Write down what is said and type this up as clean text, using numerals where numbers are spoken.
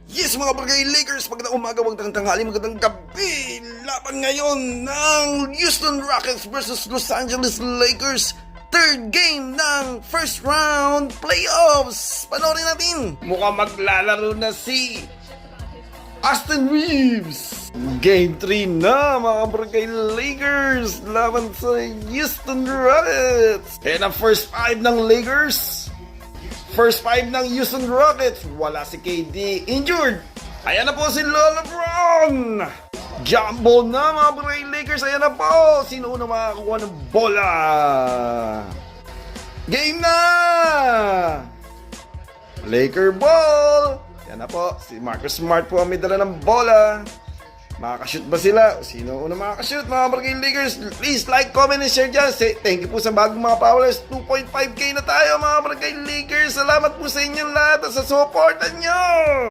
Yes mga barangay Lakers, magandang umaga, magandang tanghali, magandang gabi. Laban ngayon ng Houston Rockets versus Los Angeles Lakers. Third game ng first round playoffs. Panoorin natin. Mukhang maglalaro na si Austin Reeves. Game 3 na mga barangay Lakers laban sa Houston Rockets. And ang first 5 ng Lakers. First 5 ng Houston Rockets, wala si KD, injured. Ayan na po si LeBron. Jumbo na mga Bray Lakers, ayan na po. Sino una makakuha ng bola? Game na! Laker ball. Ayan na po, si Marcus Smart po ang may dala ng bola. Makakashoot ba sila? Sino una makakashoot mga Barangay Lakers? Please like, comment, and share dyan. Say thank you po sa bagong mga followers. 2.5k na tayo mga Barangay Lakers. Salamat po sa inyong lahat at sa supportan nyo.